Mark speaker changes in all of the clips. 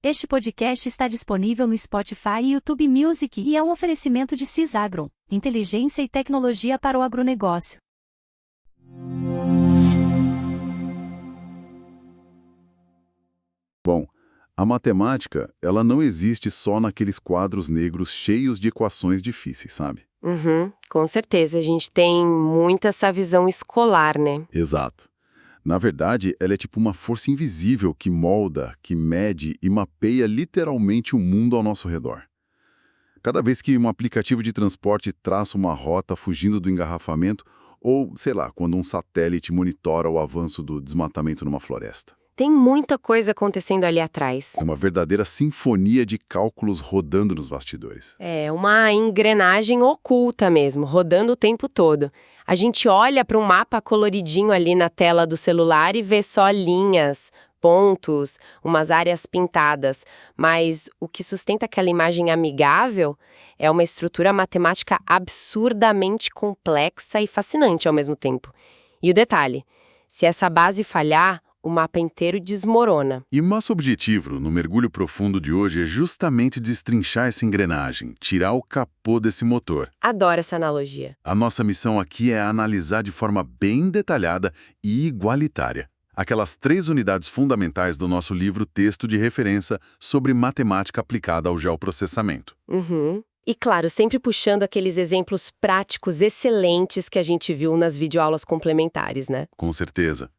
Speaker 1: Este podcast está disponível no Spotify e YouTube Music e é um oferecimento de Cisagro, inteligência e tecnologia para o agronegócio.
Speaker 2: Bom, a matemática, ela não existe só naqueles quadros negros cheios de equações difíceis, sabe?
Speaker 3: Com certeza, a gente tem muita essa visão escolar, né?
Speaker 2: Exato. Na verdade, ela é tipo uma força invisível que molda, que mede e mapeia literalmente o mundo ao nosso redor. Cada vez que um aplicativo de transporte traça uma rota fugindo do engarrafamento, ou, sei lá, quando um satélite monitora o avanço do desmatamento numa floresta.
Speaker 3: Tem muita coisa acontecendo ali atrás.
Speaker 2: É uma verdadeira sinfonia de cálculos rodando nos bastidores.
Speaker 3: É uma engrenagem oculta mesmo, rodando o tempo todo. A gente olha para um mapa coloridinho ali na tela do celular e vê só linhas, pontos, umas áreas pintadas. Mas o que sustenta aquela imagem amigável é uma estrutura matemática absurdamente complexa e fascinante ao mesmo tempo. E o detalhe, se essa base falhar, o mapa inteiro desmorona.
Speaker 2: E nosso objetivo no mergulho profundo de hoje é justamente destrinchar essa engrenagem, tirar o capô desse motor.
Speaker 3: Adoro essa analogia.
Speaker 2: A nossa missão aqui é analisar de forma bem detalhada e igualitária aquelas 3 unidades fundamentais do nosso livro Texto de Referência sobre Matemática Aplicada ao Geoprocessamento.
Speaker 3: E claro, sempre puxando aqueles exemplos práticos excelentes que a gente viu nas videoaulas complementares, né?
Speaker 2: Com certeza.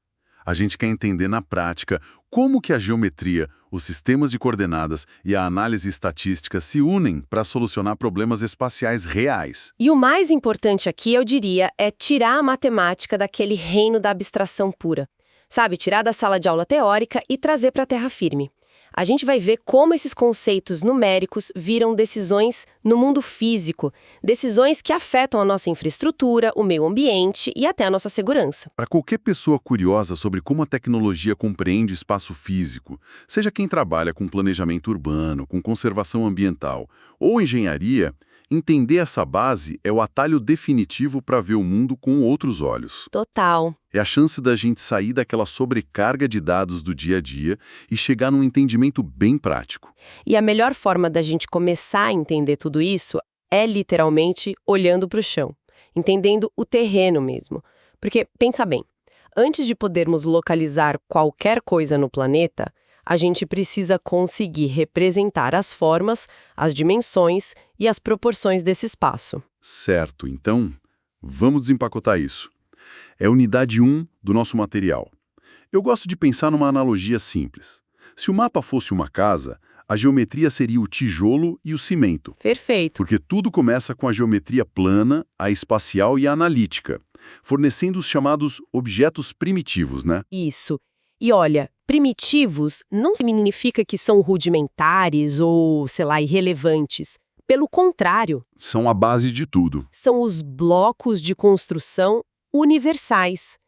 Speaker 2: A gente quer entender na prática como que a geometria, os sistemas de coordenadas e a análise estatística se unem para solucionar problemas espaciais reais.
Speaker 3: E o mais importante aqui, eu diria, é tirar a matemática daquele reino da abstração pura. Sabe, tirar da sala de aula teórica e trazer para a terra firme. A gente vai ver como esses conceitos numéricos viram decisões no mundo físico, decisões que afetam a nossa infraestrutura, o meio ambiente e até a nossa segurança.
Speaker 2: Para qualquer pessoa curiosa sobre como a tecnologia compreende o espaço físico, seja quem trabalha com planejamento urbano, com conservação ambiental ou engenharia, entender essa base é o atalho definitivo para ver o mundo com outros olhos.
Speaker 3: Total.
Speaker 2: É a chance da gente sair daquela sobrecarga de dados do dia a dia e chegar num entendimento bem prático.
Speaker 3: E a melhor forma da gente começar a entender tudo isso é literalmente olhando para o chão, entendendo o terreno mesmo. Porque, pensa bem, antes de podermos localizar qualquer coisa no planeta, a gente precisa conseguir representar as formas, as dimensões e as proporções desse espaço.
Speaker 2: Certo, então, vamos desempacotar isso. É a unidade 1 do nosso material. Eu gosto de pensar numa analogia simples. Se o mapa fosse uma casa, a geometria seria o tijolo e o cimento.
Speaker 3: Perfeito.
Speaker 2: Porque tudo começa com a geometria plana, a espacial e a analítica, fornecendo os chamados objetos primitivos, né?
Speaker 3: Isso. E olha, primitivos não significa que são rudimentares ou, sei lá, irrelevantes. Pelo contrário,
Speaker 2: São a base de tudo.
Speaker 3: são os blocos de construção universais.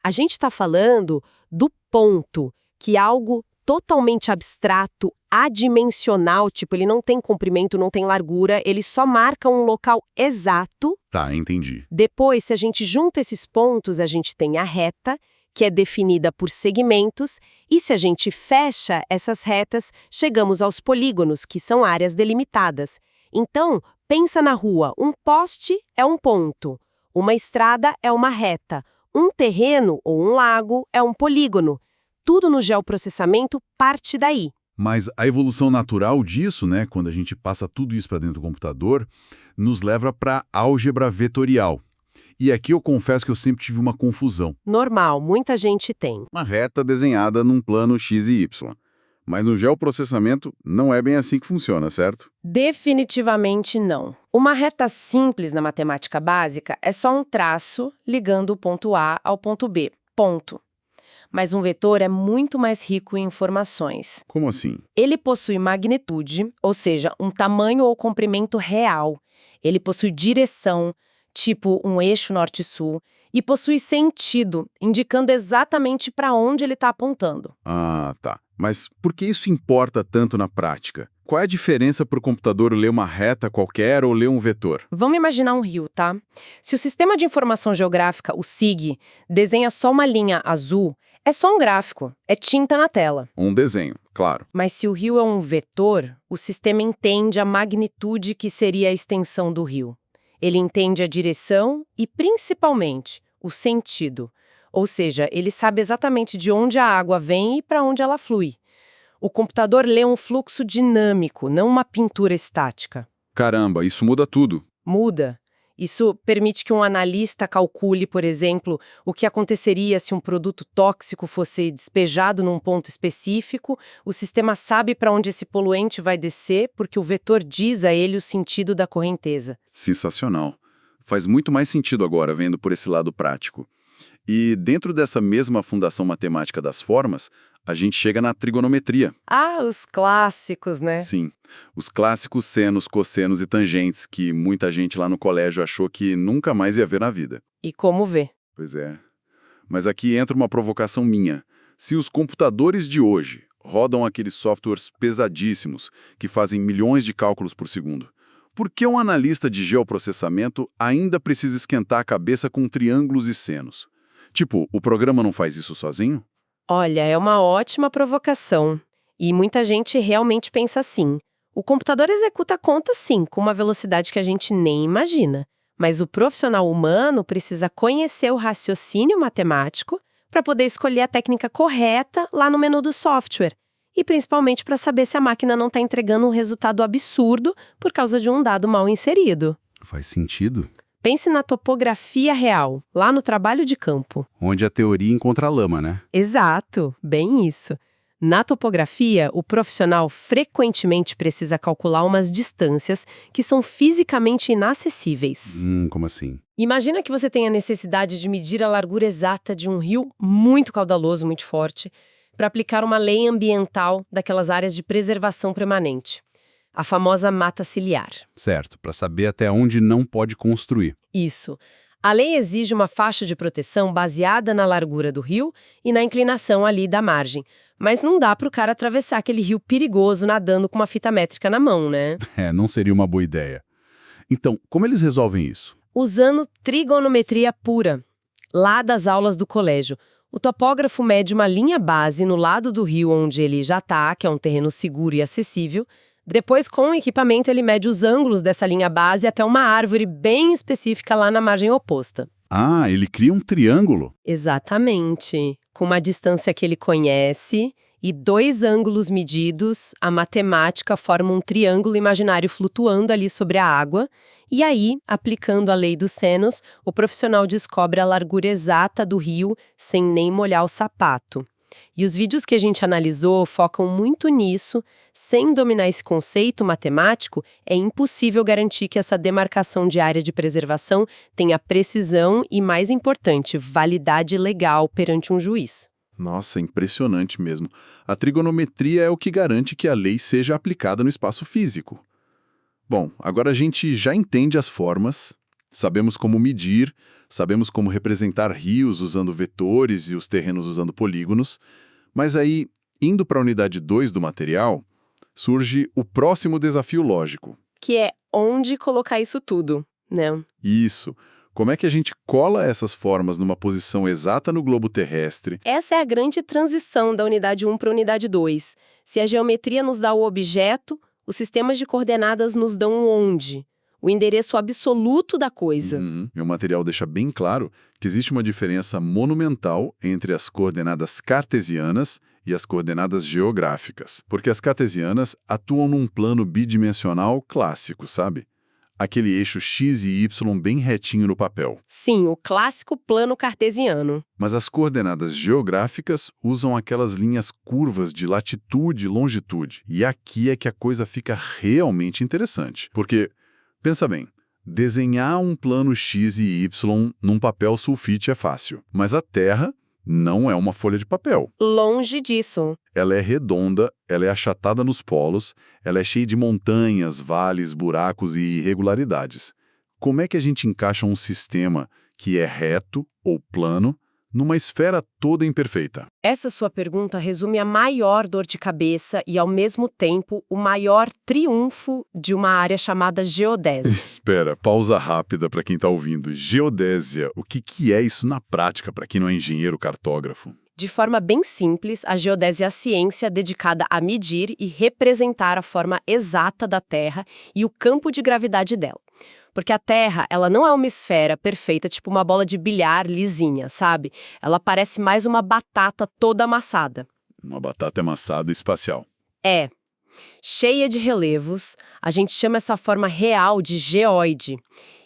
Speaker 3: A gente está falando do ponto, que é algo totalmente abstrato, adimensional, tipo, ele não tem comprimento, não tem largura, ele só marca um local exato.
Speaker 2: Tá, entendi.
Speaker 3: Depois, se a gente junta esses pontos, a gente tem a reta, que é definida por segmentos, e se a gente fecha essas retas, chegamos aos polígonos, que são áreas delimitadas. Então, pensa na rua, um poste é um ponto, uma estrada é uma reta, um terreno ou um lago é um polígono. Tudo no geoprocessamento parte daí.
Speaker 2: Mas a evolução natural disso, né, quando a gente passa tudo isso para dentro do computador, nos leva para álgebra vetorial. E aqui eu confesso que eu sempre tive uma confusão.
Speaker 3: Normal, muita gente tem.
Speaker 2: Uma reta desenhada num plano x e y. Mas no geoprocessamento não é bem assim que funciona, certo?
Speaker 3: Definitivamente não. Uma reta simples na matemática básica é só um traço ligando o ponto A ao ponto B. Ponto. Mas um vetor é muito mais rico em informações.
Speaker 2: Como assim?
Speaker 3: Ele possui magnitude, ou seja, um tamanho ou comprimento real. Ele possui direção, tipo um eixo norte-sul, e possui sentido, indicando exatamente para onde ele está apontando.
Speaker 2: Ah, tá. Mas por que isso importa tanto na prática? Qual é a diferença para o computador ler uma reta qualquer ou ler um vetor?
Speaker 3: Vamos imaginar um rio, tá? Se o Sistema de Informação Geográfica, o SIG, desenha só uma linha azul, É só um gráfico, é tinta na tela.
Speaker 2: Um desenho, claro.
Speaker 3: Mas se o rio é um vetor, o sistema entende a magnitude que seria a extensão do rio. Ele entende a direção e, principalmente, o sentido. Ou seja, ele sabe exatamente de onde a água vem e para onde ela flui. O computador lê um fluxo dinâmico, não uma pintura estática.
Speaker 2: Caramba, isso muda tudo.
Speaker 3: Muda. Isso permite que um analista calcule, por exemplo, o que aconteceria se um produto tóxico fosse despejado num ponto específico. O sistema sabe para onde esse poluente vai descer, porque o vetor diz a ele o sentido da correnteza.
Speaker 2: Sensacional. Faz muito mais sentido agora, vendo por esse lado prático. E dentro dessa mesma fundação matemática das formas, a gente chega na trigonometria.
Speaker 3: Ah, os clássicos, né?
Speaker 2: Sim, os clássicos senos, cossenos e tangentes que muita gente lá no colégio achou que nunca mais ia ver na vida.
Speaker 3: E como ver?
Speaker 2: Pois é. Mas aqui entra uma provocação minha. Se os computadores de hoje rodam aqueles softwares pesadíssimos que fazem milhões de cálculos por segundo, por que um analista de geoprocessamento ainda precisa esquentar a cabeça com triângulos e senos? Tipo, o programa não faz isso sozinho?
Speaker 3: Olha, é uma ótima provocação. E muita gente realmente pensa assim. O computador executa a conta, sim, com uma velocidade que a gente nem imagina. Mas o profissional humano precisa conhecer o raciocínio matemático para poder escolher a técnica correta lá no menu do software. E principalmente para saber se a máquina não está entregando um resultado absurdo por causa de um dado mal inserido.
Speaker 2: Faz sentido.
Speaker 3: Pense na topografia real, lá no trabalho de campo.
Speaker 2: Onde a teoria encontra a lama, né?
Speaker 3: Exato, bem isso. Na topografia, o profissional frequentemente precisa calcular umas distâncias que são fisicamente inacessíveis.
Speaker 2: Como assim?
Speaker 3: Imagina que você tenha necessidade de medir a largura exata de um rio muito caudaloso, muito forte, para aplicar uma lei ambiental daquelas áreas de preservação permanente. A famosa mata ciliar.
Speaker 2: Certo, para saber até onde não pode construir.
Speaker 3: Isso. A lei exige uma faixa de proteção baseada na largura do rio e na inclinação ali da margem. Mas não dá para o cara atravessar aquele rio perigoso nadando com uma fita métrica na mão, né?
Speaker 2: Não seria uma boa ideia. Então, como eles resolvem isso?
Speaker 3: Usando trigonometria pura, lá das aulas do colégio. O topógrafo mede uma linha base no lado do rio onde ele já está, que é um terreno seguro e acessível. Depois, com o equipamento, ele mede os ângulos dessa linha base até uma árvore bem específica lá na margem oposta.
Speaker 2: Ah, ele cria um triângulo.
Speaker 3: Exatamente. Com uma distância que ele conhece e 2 ângulos medidos, a matemática forma um triângulo imaginário flutuando ali sobre a água. E aí, aplicando a lei dos senos, o profissional descobre a largura exata do rio sem nem molhar o sapato. E os vídeos que a gente analisou focam muito nisso. Sem dominar esse conceito matemático, é impossível garantir que essa demarcação de área de preservação tenha precisão e, mais importante, validade legal perante um juiz.
Speaker 2: Nossa, impressionante mesmo. A trigonometria é o que garante que a lei seja aplicada no espaço físico. Bom, agora a gente já entende as formas, sabemos como medir, sabemos como representar rios usando vetores e os terrenos usando polígonos, mas aí, indo para a unidade 2 do material, surge o próximo desafio lógico.
Speaker 3: Que é onde colocar isso tudo, né?
Speaker 2: Isso. Como é que a gente cola essas formas numa posição exata no globo terrestre?
Speaker 3: Essa é a grande transição da unidade 1 para a unidade 2. Se a geometria nos dá o objeto, os sistemas de coordenadas nos dão o onde. O endereço absoluto da coisa.
Speaker 2: E o material deixa bem claro que existe uma diferença monumental entre as coordenadas cartesianas e as coordenadas geográficas. Porque as cartesianas atuam num plano bidimensional clássico, sabe? Aquele eixo x e y bem retinho no papel.
Speaker 3: Sim, o clássico plano cartesiano.
Speaker 2: Mas as coordenadas geográficas usam aquelas linhas curvas de latitude e longitude. E aqui é que a coisa fica realmente interessante. Porque, pensa bem, desenhar um plano x e y num papel sulfite é fácil. Mas a Terra não é uma folha de papel.
Speaker 3: Longe disso.
Speaker 2: Ela é redonda, ela é achatada nos polos, ela é cheia de montanhas, vales, buracos e irregularidades. Como é que a gente encaixa um sistema que é reto ou plano numa esfera toda imperfeita?
Speaker 3: Essa sua pergunta resume a maior dor de cabeça e, ao mesmo tempo, o maior triunfo de uma área chamada geodésia.
Speaker 2: Espera, pausa rápida para quem está ouvindo. Geodésia, o que é isso na prática para quem não é engenheiro cartógrafo?
Speaker 3: De forma bem simples, a geodésia é a ciência dedicada a medir e representar a forma exata da Terra e o campo de gravidade dela. Porque a Terra, ela não é uma esfera perfeita, tipo uma bola de bilhar lisinha, sabe? Ela parece mais uma batata toda amassada.
Speaker 2: Uma batata amassada espacial.
Speaker 3: É. Cheia de relevos, a gente chama essa forma real de geóide.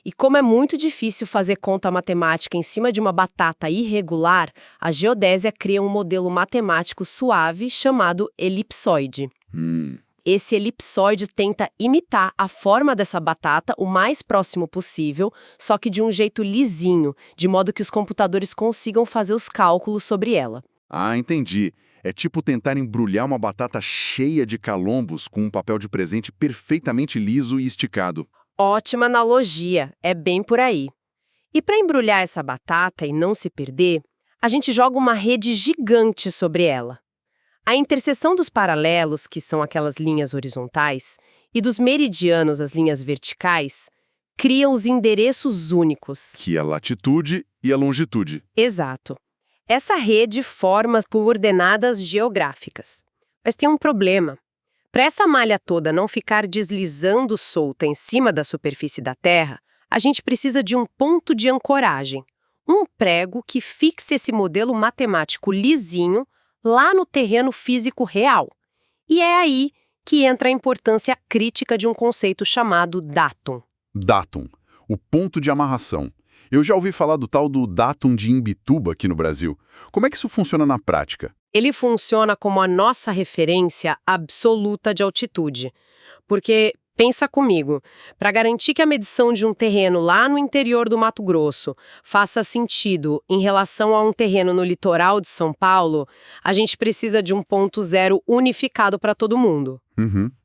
Speaker 3: E como é muito difícil fazer conta matemática em cima de uma batata irregular, a geodésia cria um modelo matemático suave chamado elipsoide. Esse elipsoide tenta imitar a forma dessa batata o mais próximo possível, só que de um jeito lisinho, de modo que os computadores consigam fazer os cálculos sobre ela.
Speaker 2: Ah, entendi. É tipo tentar embrulhar uma batata cheia de calombos com um papel de presente perfeitamente liso e esticado.
Speaker 3: Ótima analogia, é bem por aí. E para embrulhar essa batata e não se perder, a gente joga uma rede gigante sobre ela. A interseção dos paralelos, que são aquelas linhas horizontais, e dos meridianos, as linhas verticais, criam os endereços únicos.
Speaker 2: Que é a latitude e a longitude.
Speaker 3: Exato. Essa rede forma por ordenadas geográficas. Mas tem um problema. Para essa malha toda não ficar deslizando solta em cima da superfície da Terra, a gente precisa de um ponto de ancoragem, um prego que fixe esse modelo matemático lisinho lá no terreno físico real. E é aí que entra a importância crítica de um conceito chamado datum.
Speaker 2: Datum, o ponto de amarração. Eu já ouvi falar do tal do datum de Imbituba aqui no Brasil. Como é que isso funciona na prática?
Speaker 3: Ele funciona como a nossa referência absoluta de altitude. Porque, pensa comigo, para garantir que a medição de um terreno lá no interior do Mato Grosso faça sentido em relação a um terreno no litoral de São Paulo, a gente precisa de um ponto zero unificado para todo mundo.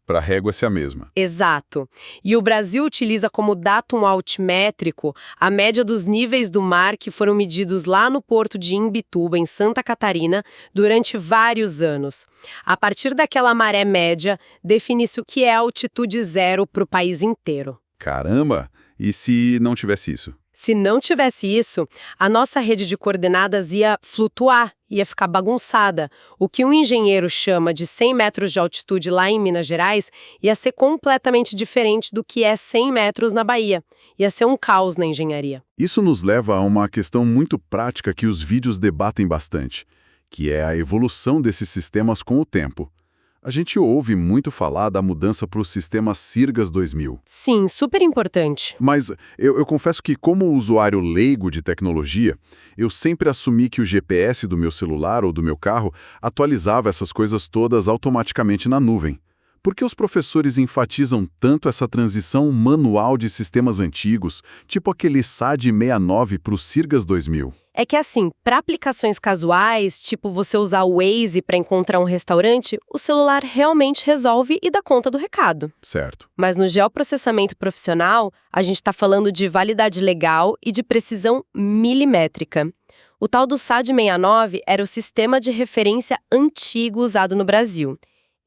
Speaker 2: Para a régua ser a mesma.
Speaker 3: Exato. E o Brasil utiliza como datum altimétrico a média dos níveis do mar que foram medidos lá no porto de Imbituba, em Santa Catarina, durante vários anos. A partir daquela maré média, define-se o que é altitude zero para o país inteiro.
Speaker 2: Caramba! E se não tivesse isso?
Speaker 3: Se não tivesse isso, a nossa rede de coordenadas ia flutuar, ia ficar bagunçada. O que um engenheiro chama de 100 metros de altitude lá em Minas Gerais ia ser completamente diferente do que é 100 metros na Bahia. Ia ser um caos na engenharia.
Speaker 2: Isso nos leva a uma questão muito prática que os vídeos debatem bastante, que é a evolução desses sistemas com o tempo. A gente ouve muito falar da mudança para o sistema Sirgas 2000.
Speaker 3: Sim, super importante.
Speaker 2: Mas eu confesso que, como usuário leigo de tecnologia, eu sempre assumi que o GPS do meu celular ou do meu carro atualizava essas coisas todas automaticamente na nuvem. Por que os professores enfatizam tanto essa transição manual de sistemas antigos, tipo aquele SAD 69 para o Sirgas 2000?
Speaker 3: É que assim, para aplicações casuais, tipo você usar o Waze para encontrar um restaurante, o celular realmente resolve e dá conta do recado.
Speaker 2: Certo.
Speaker 3: Mas no geoprocessamento profissional, a gente está falando de validade legal e de precisão milimétrica. O tal do SAD 69 era o sistema de referência antigo usado no Brasil.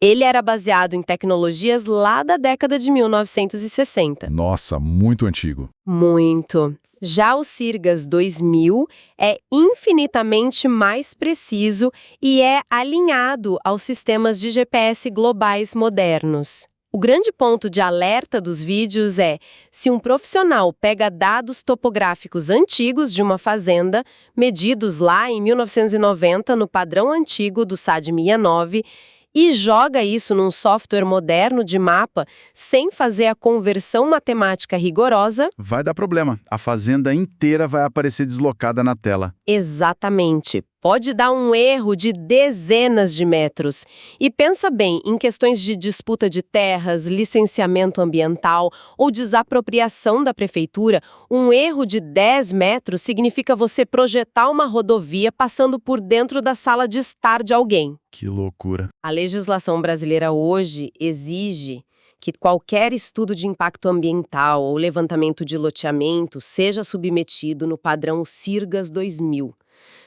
Speaker 3: Ele era baseado em tecnologias lá da década de 1960.
Speaker 2: Nossa, muito antigo.
Speaker 3: Muito. Já o Sirgas 2000 é infinitamente mais preciso e é alinhado aos sistemas de GPS globais modernos. O grande ponto de alerta dos vídeos é: se um profissional pega dados topográficos antigos de uma fazenda, medidos lá em 1990 no padrão antigo do SAD 69, e joga isso num software moderno de mapa sem fazer a conversão matemática rigorosa,
Speaker 4: vai dar problema. A fazenda inteira vai aparecer deslocada na tela.
Speaker 3: exatamente. Pode dar um erro de dezenas de metros. E pensa bem, em questões de disputa de terras, licenciamento ambiental ou desapropriação da prefeitura, um erro de 10 metros significa você projetar uma rodovia passando por dentro da sala de estar de alguém.
Speaker 4: Que loucura.
Speaker 3: A legislação brasileira hoje exige que qualquer estudo de impacto ambiental ou levantamento de loteamento seja submetido no padrão Sirgas 2000.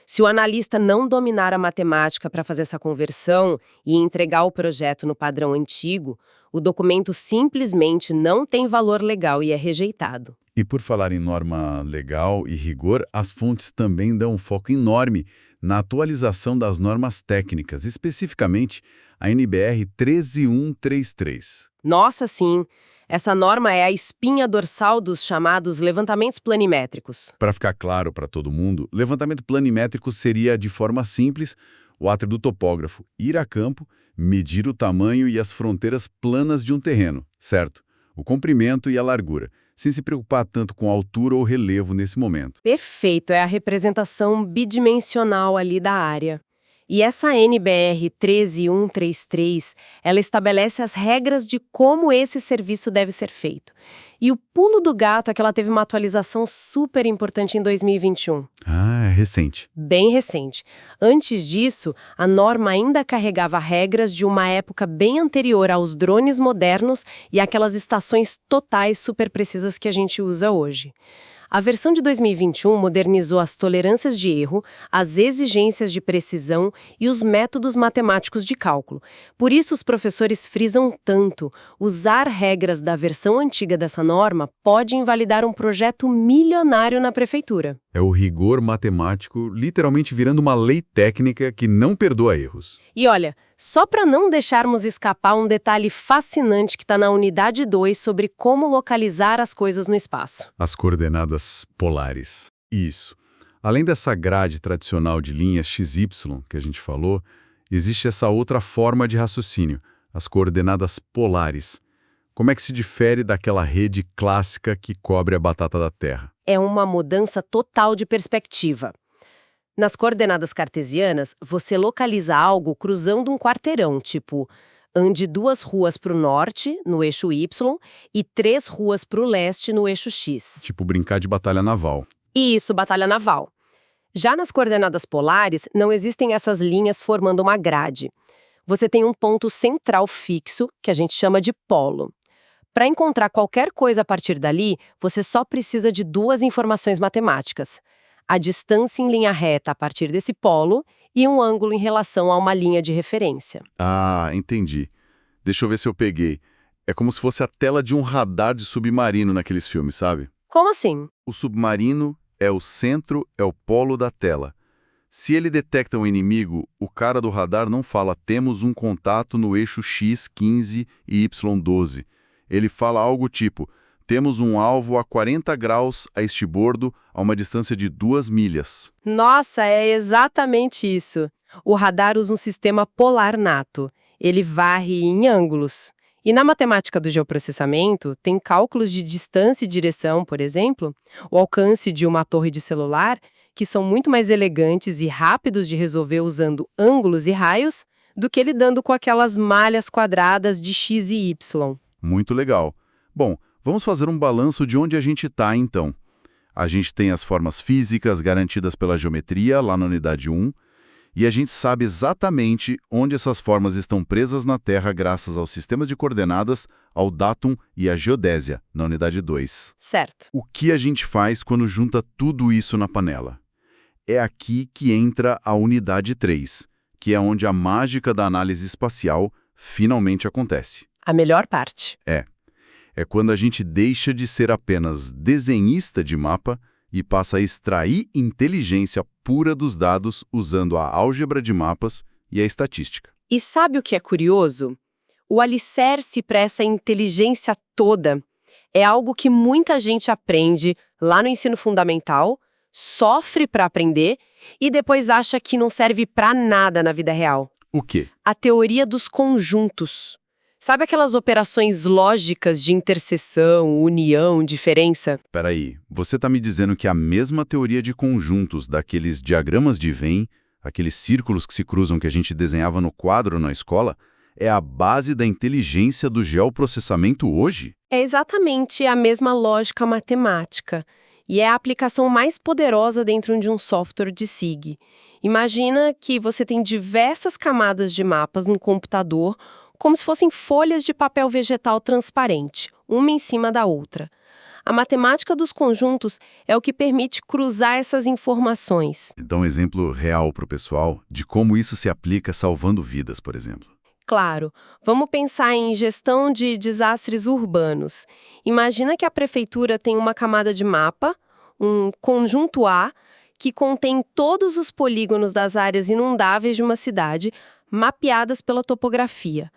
Speaker 3: Se o analista não dominar a matemática para fazer essa conversão e entregar o projeto no padrão antigo, o documento simplesmente não tem valor legal e é rejeitado.
Speaker 4: E por falar em norma legal e rigor, as fontes também dão um foco enorme na atualização das normas técnicas, especificamente a NBR 13133.
Speaker 3: Nossa, sim! Essa norma é a espinha dorsal dos chamados levantamentos planimétricos.
Speaker 4: Para ficar claro para todo mundo, levantamento planimétrico seria, de forma simples, o ato do topógrafo ir a campo, medir o tamanho e as fronteiras planas de um terreno, certo? O comprimento e a largura, sem se preocupar tanto com a altura ou relevo nesse momento.
Speaker 3: Perfeito, é a representação bidimensional ali da área. E essa NBR 13133, ela estabelece as regras de como esse serviço deve ser feito. E o pulo do gato é que ela teve uma atualização super importante em 2021.
Speaker 4: Ah, é recente.
Speaker 3: Bem recente. Antes disso, a norma ainda carregava regras de uma época bem anterior aos drones modernos e aquelas estações totais super precisas que a gente usa hoje. A versão de 2021 modernizou as tolerâncias de erro, as exigências de precisão e os métodos matemáticos de cálculo. Por isso, os professores frisam tanto: usar regras da versão antiga dessa norma pode invalidar um projeto milionário na prefeitura.
Speaker 4: É o rigor matemático literalmente virando uma lei técnica que não perdoa erros.
Speaker 3: E olha, só para não deixarmos escapar um detalhe fascinante que está na unidade 2 sobre como localizar as coisas no espaço.
Speaker 4: As coordenadas polares. Isso. Além dessa grade tradicional de linhas XY que a gente falou, existe essa outra forma de raciocínio, as coordenadas polares. Como é que se difere daquela rede clássica que cobre a batata da Terra?
Speaker 3: É uma mudança total de perspectiva. Nas coordenadas cartesianas, você localiza algo cruzando um quarteirão, tipo, ande 2 ruas para o norte, no eixo Y, e 3 ruas para o leste, no eixo X.
Speaker 4: Tipo brincar de batalha naval.
Speaker 3: Isso, batalha naval. Já nas coordenadas polares, não existem essas linhas formando uma grade. Você tem um ponto central fixo, que a gente chama de polo. Para encontrar qualquer coisa a partir dali, você só precisa de 2 informações matemáticas: a distância em linha reta a partir desse polo e um ângulo em relação a uma linha de referência.
Speaker 2: Ah, entendi. Deixa eu ver se eu peguei. É como se fosse a tela de um radar de submarino naqueles filmes, sabe?
Speaker 3: Como assim?
Speaker 2: O submarino é o centro, é o polo da tela. Se ele detecta um inimigo, o cara do radar não fala "temos um contato no eixo X15 e Y12". Ele fala algo tipo: temos um alvo a 40 graus a estibordo a uma distância de 2 milhas.
Speaker 3: Nossa, é exatamente isso. O radar usa um sistema polar nato. Ele varre em ângulos. E na matemática do geoprocessamento, tem cálculos de distância e direção, por exemplo, o alcance de uma torre de celular, que são muito mais elegantes e rápidos de resolver usando ângulos e raios do que lidando com aquelas malhas quadradas de X e Y.
Speaker 2: Muito legal. Bom, vamos fazer um balanço de onde a gente está, então. A gente tem as formas físicas garantidas pela geometria, lá na unidade 1, e a gente sabe exatamente onde essas formas estão presas na Terra graças aos sistemas de coordenadas, ao datum e à geodésia, na unidade 2.
Speaker 3: Certo.
Speaker 2: O que a gente faz quando junta tudo isso na panela? É aqui que entra a unidade 3, que é onde a mágica da análise espacial finalmente acontece.
Speaker 3: A melhor parte.
Speaker 2: É quando a gente deixa de ser apenas desenhista de mapa e passa a extrair inteligência pura dos dados usando a álgebra de mapas e a estatística.
Speaker 3: E sabe o que é curioso? O alicerce para essa inteligência toda é algo que muita gente aprende lá no ensino fundamental, sofre para aprender e depois acha que não serve para nada na vida real.
Speaker 2: O quê?
Speaker 3: A teoria dos conjuntos. Sabe aquelas operações lógicas de interseção, união, diferença?
Speaker 2: Peraí, você está me dizendo que a mesma teoria de conjuntos daqueles diagramas de Venn, aqueles círculos que se cruzam que a gente desenhava no quadro na escola, é a base da inteligência do geoprocessamento hoje?
Speaker 3: É exatamente a mesma lógica matemática. E é a aplicação mais poderosa dentro de um software de SIG. Imagina que você tem diversas camadas de mapas no computador, como se fossem folhas de papel vegetal transparente, uma em cima da outra. A matemática dos conjuntos é o que permite cruzar essas informações.
Speaker 2: Dá um exemplo real para o pessoal de como isso se aplica salvando vidas, por exemplo.
Speaker 3: Claro, vamos pensar em gestão de desastres urbanos. Imagina que a prefeitura tem uma camada de mapa, um conjunto A, que contém todos os polígonos das áreas inundáveis de uma cidade, mapeadas pela topografia.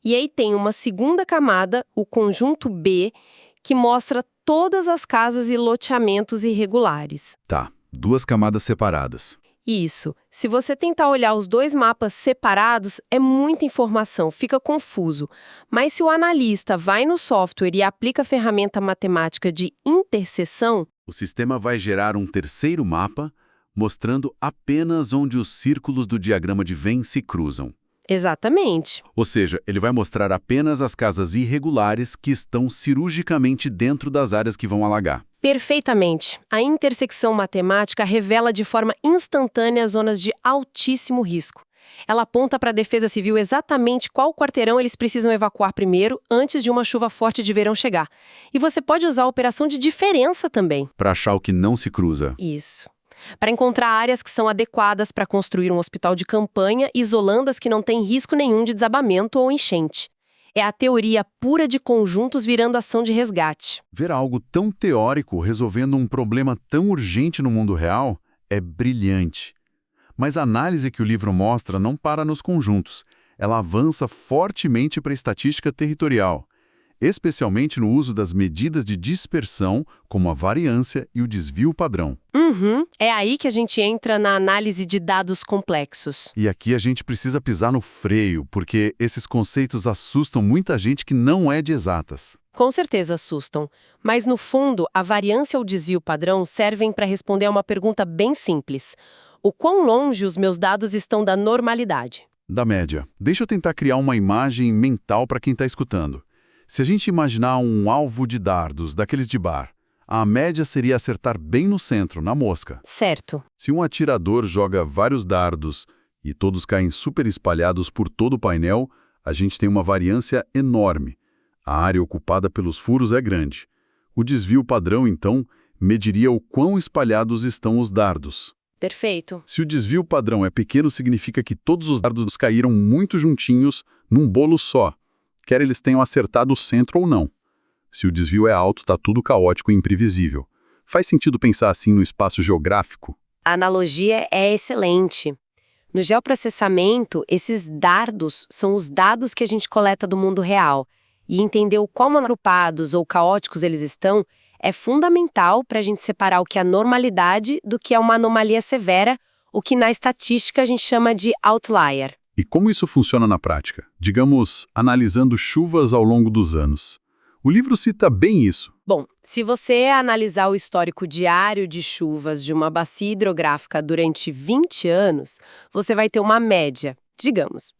Speaker 3: E aí tem uma segunda camada, o conjunto B, que mostra todas as casas e loteamentos irregulares.
Speaker 2: Tá, 2 camadas separadas.
Speaker 3: Isso. Se você tentar olhar os 2 mapas separados, é muita informação, fica confuso. Mas se o analista vai no software e aplica a ferramenta matemática de interseção,
Speaker 2: O sistema vai gerar um terceiro mapa, mostrando apenas onde os círculos do diagrama de Venn se cruzam.
Speaker 3: exatamente.
Speaker 2: Ou seja, ele vai mostrar apenas as casas irregulares que estão cirurgicamente dentro das áreas que vão alagar.
Speaker 3: Perfeitamente. A intersecção matemática revela de forma instantânea as zonas de altíssimo risco. Ela aponta para a Defesa Civil exatamente qual quarteirão eles precisam evacuar primeiro, antes de uma chuva forte de verão chegar. E você pode usar a operação de diferença também.
Speaker 2: Para achar o que não se cruza.
Speaker 3: Isso. Para encontrar áreas que são adequadas para construir um hospital de campanha, isolando as que não têm risco nenhum de desabamento ou enchente. É a teoria pura de conjuntos virando ação de resgate.
Speaker 2: Ver algo tão teórico resolvendo um problema tão urgente no mundo real é brilhante. Mas a análise que o livro mostra não para nos conjuntos. Ela avança fortemente para a estatística territorial, especialmente no uso das medidas de dispersão, como a variância e o desvio padrão.
Speaker 3: É aí que a gente entra na análise de dados complexos.
Speaker 2: E aqui a gente precisa pisar no freio, porque esses conceitos assustam muita gente que não é de exatas.
Speaker 3: Com certeza assustam. Mas, no fundo, a variância ou desvio padrão servem para responder a uma pergunta bem simples. O quão longe os meus dados estão da normalidade?
Speaker 2: Da média. Deixa eu tentar criar uma imagem mental para quem está escutando. Se a gente imaginar um alvo de dardos, daqueles de bar, a média seria acertar bem no centro, na mosca.
Speaker 3: Certo.
Speaker 2: Se um atirador joga vários dardos e todos caem super espalhados por todo o painel, a gente tem uma variância enorme. A área ocupada pelos furos é grande. O desvio padrão, então, mediria o quão espalhados estão os dardos.
Speaker 3: Perfeito.
Speaker 2: Se o desvio padrão é pequeno, significa que todos os dardos caíram muito juntinhos num bolo só, quer eles tenham acertado o centro ou não. Se o desvio é alto, está tudo caótico e imprevisível. Faz sentido pensar assim no espaço geográfico?
Speaker 3: A analogia é excelente. No geoprocessamento, esses dardos são os dados que a gente coleta do mundo real. E entender o quão agrupados ou caóticos eles estão é fundamental para a gente separar o que é normalidade do que é uma anomalia severa, o que na estatística a gente chama de outlier.
Speaker 2: E como isso funciona na prática? Digamos, analisando chuvas ao longo dos anos. O livro cita bem isso.
Speaker 3: Bom, se você analisar o histórico diário de chuvas de uma bacia hidrográfica durante 20 anos, você vai ter uma média, digamos,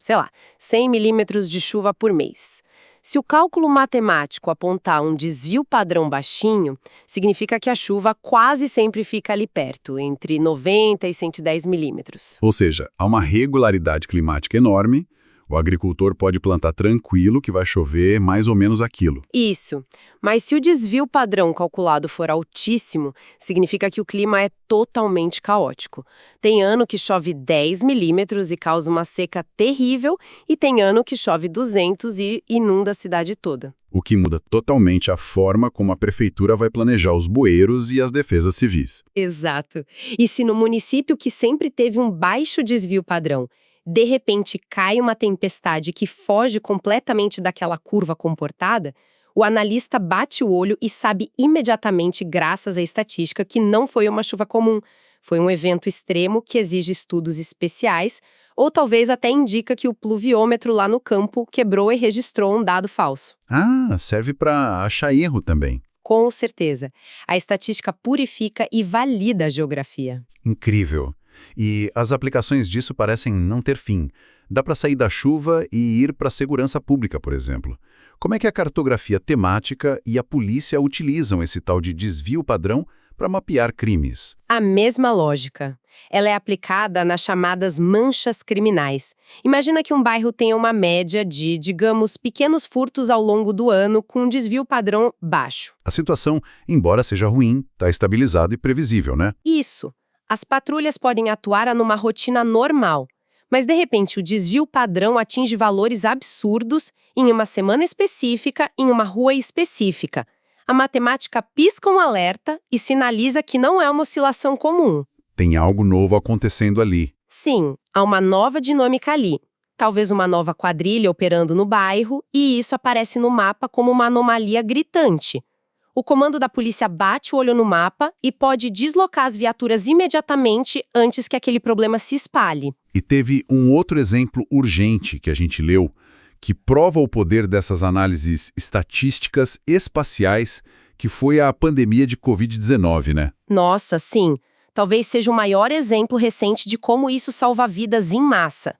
Speaker 3: 100 milímetros de chuva por mês. Se o cálculo matemático apontar um desvio padrão baixinho, significa que a chuva quase sempre fica ali perto, entre 90 e 110 milímetros.
Speaker 2: Ou seja, há uma regularidade climática enorme, o agricultor pode plantar tranquilo que vai chover mais ou menos aquilo.
Speaker 3: Isso. Mas se o desvio padrão calculado for altíssimo, significa que o clima é totalmente caótico. Tem ano que chove 10 milímetros e causa uma seca terrível, e tem ano que chove 200 e inunda a cidade toda.
Speaker 2: O que muda totalmente a forma como a prefeitura vai planejar os bueiros e as defesas civis.
Speaker 3: Exato. E se no município que sempre teve um baixo desvio padrão, de repente cai uma tempestade que foge completamente daquela curva comportada, o analista bate o olho e sabe imediatamente, graças à estatística, que não foi uma chuva comum. Foi um evento extremo que exige estudos especiais, ou talvez até indica que o pluviômetro lá no campo quebrou e registrou um dado falso.
Speaker 2: Ah, serve para achar erro também.
Speaker 3: Com certeza. A estatística purifica e valida a geografia.
Speaker 2: Incrível. E as aplicações disso parecem não ter fim. Dá para sair da chuva e ir para a segurança pública, por exemplo. Como é que a cartografia temática e a polícia utilizam esse tal de desvio padrão para mapear crimes?
Speaker 3: A mesma lógica. Ela é aplicada nas chamadas manchas criminais. Imagina que um bairro tenha uma média de, digamos, pequenos furtos ao longo do ano com um desvio padrão baixo.
Speaker 2: A situação, embora seja ruim, está estabilizada e previsível, né?
Speaker 3: Isso. As patrulhas podem atuar numa rotina normal, mas de repente o desvio padrão atinge valores absurdos em uma semana específica, em uma rua específica. A matemática pisca um alerta e sinaliza que não é uma oscilação comum.
Speaker 4: Tem algo novo acontecendo ali.
Speaker 3: Sim, há uma nova dinâmica ali. Talvez uma nova quadrilha operando no bairro, e isso aparece no mapa como uma anomalia gritante. O comando da polícia bate o olho no mapa e pode deslocar as viaturas imediatamente antes que aquele problema se espalhe.
Speaker 4: E teve um outro exemplo urgente que a gente leu, que prova o poder dessas análises estatísticas espaciais, que foi a pandemia de Covid-19, né?
Speaker 3: Nossa, sim. Talvez seja o maior exemplo recente de como isso salva vidas em massa.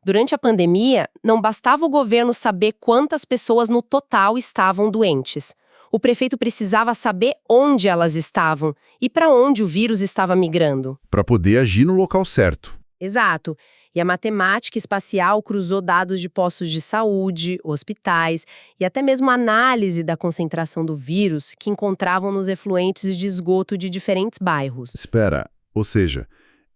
Speaker 3: Durante a pandemia, não bastava o governo saber quantas pessoas no total estavam doentes. O prefeito precisava saber onde elas estavam e para onde o vírus estava migrando.
Speaker 4: Para poder agir no local certo.
Speaker 3: Exato. E a matemática espacial cruzou dados de postos de saúde, hospitais e até mesmo análise da concentração do vírus que encontravam nos efluentes de esgoto de diferentes bairros.
Speaker 4: Espera, ou seja,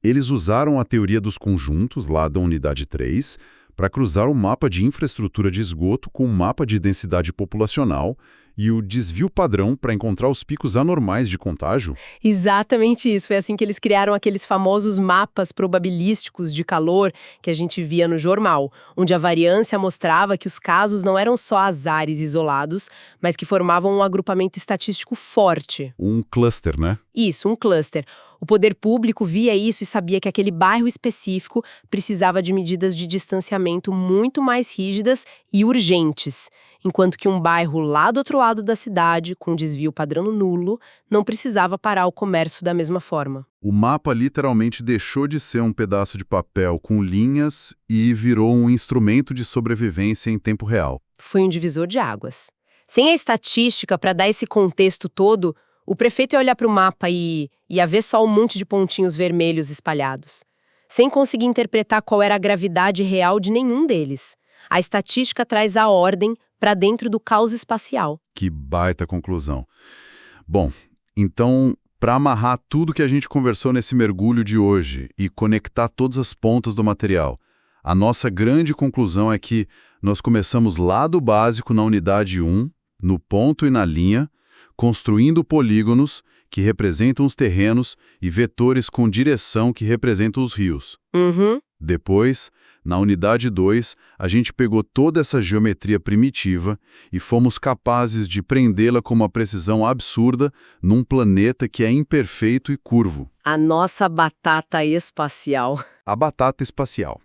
Speaker 4: eles usaram a teoria dos conjuntos lá da unidade 3 para cruzar o mapa de infraestrutura de esgoto com o mapa de densidade populacional e o desvio padrão para encontrar os picos anormais de contágio?
Speaker 3: Exatamente isso. Foi assim que eles criaram aqueles famosos mapas probabilísticos de calor que a gente via no jornal, onde a variância mostrava que os casos não eram só azares isolados, mas que formavam um agrupamento estatístico forte.
Speaker 4: Um cluster, né?
Speaker 3: Isso, um cluster. O poder público via isso e sabia que aquele bairro específico precisava de medidas de distanciamento muito mais rígidas e urgentes, enquanto que um bairro lá do outro lado da cidade, com desvio padrão nulo, não precisava parar o comércio da mesma forma.
Speaker 2: O mapa literalmente deixou de ser um pedaço de papel com linhas e virou um instrumento de sobrevivência em tempo real.
Speaker 3: Foi um divisor de águas. Sem a estatística para dar esse contexto todo, o prefeito ia olhar para o mapa e ia ver só um monte de pontinhos vermelhos espalhados, sem conseguir interpretar qual era a gravidade real de nenhum deles. A estatística traz a ordem para dentro do caos espacial.
Speaker 2: Que baita conclusão. Bom, então, para amarrar tudo que a gente conversou nesse mergulho de hoje e conectar todas as pontas do material, a nossa grande conclusão é que nós começamos lá do básico na unidade 1, no ponto e na linha, construindo polígonos que representam os terrenos e vetores com direção que representam os rios. Depois, na unidade 2, a gente pegou toda essa geometria primitiva e fomos capazes de prendê-la com uma precisão absurda num planeta que é imperfeito e curvo.
Speaker 3: A nossa batata espacial.
Speaker 2: A batata espacial.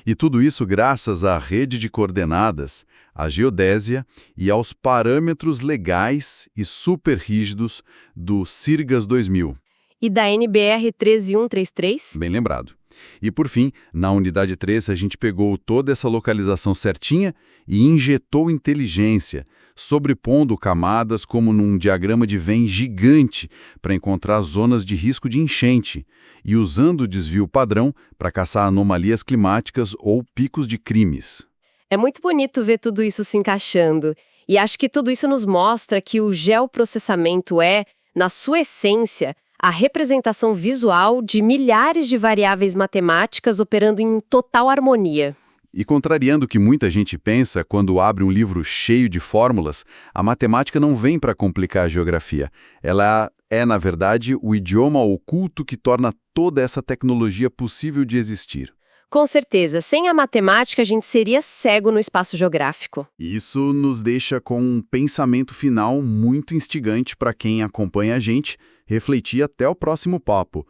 Speaker 2: E tudo isso graças à rede de coordenadas, à geodésia e aos parâmetros legais e super rígidos do CIRGAS 2000.
Speaker 3: E da NBR 13133?
Speaker 2: Bem lembrado. E por fim, na unidade 3, a gente pegou toda essa localização certinha e injetou inteligência, sobrepondo camadas como num diagrama de Venn gigante para encontrar zonas de risco de enchente e usando o desvio padrão para caçar anomalias climáticas ou picos de crimes.
Speaker 3: É muito bonito ver tudo isso se encaixando. E acho que tudo isso nos mostra que o geoprocessamento é, na sua essência, a representação visual de milhares de variáveis matemáticas operando em total harmonia.
Speaker 2: E contrariando o que muita gente pensa quando abre um livro cheio de fórmulas, a matemática não vem para complicar a geografia. Ela é, na verdade, o idioma oculto que torna toda essa tecnologia possível de existir.
Speaker 3: Com certeza, sem a matemática a gente seria cego no espaço geográfico.
Speaker 2: Isso nos deixa com um pensamento final muito instigante para quem acompanha a gente refletir até o próximo papo.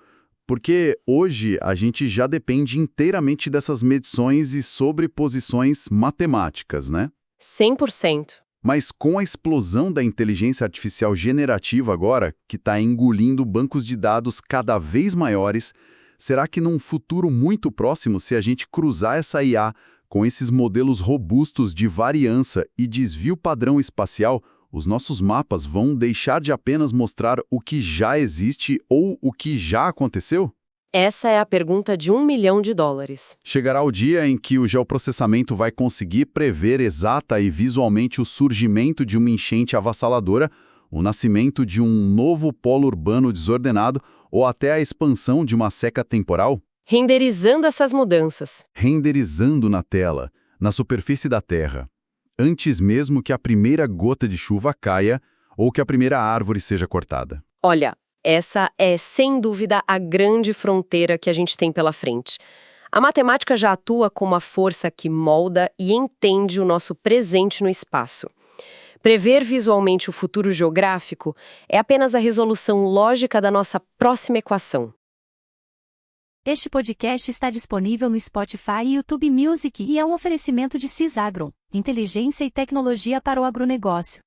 Speaker 2: Porque hoje a gente já depende inteiramente dessas medições e sobreposições matemáticas, né?
Speaker 3: 100%.
Speaker 2: Mas com a explosão da inteligência artificial generativa agora, que está engolindo bancos de dados cada vez maiores, será que num futuro muito próximo, se a gente cruzar essa IA com esses modelos robustos de variância e desvio padrão espacial, os nossos mapas vão deixar de apenas mostrar o que já existe ou o que já aconteceu?
Speaker 3: Essa é a pergunta de $1 milhão.
Speaker 2: Chegará o dia em que o geoprocessamento vai conseguir prever exata e visualmente o surgimento de uma enchente avassaladora, o nascimento de um novo polo urbano desordenado ou até a expansão de uma seca temporal?
Speaker 3: Renderizando essas mudanças.
Speaker 2: Renderizando na tela, na superfície da Terra, antes mesmo que a primeira gota de chuva caia ou que a primeira árvore seja cortada.
Speaker 3: Olha, Essa é, sem dúvida, a grande fronteira que a gente tem pela frente. A matemática já atua como a força que molda e entende o nosso presente no espaço. Prever visualmente o futuro geográfico é apenas a resolução lógica da nossa próxima equação.
Speaker 1: Este podcast está disponível no Spotify e YouTube Music e é um oferecimento de Cisagron, inteligência e tecnologia para o agronegócio.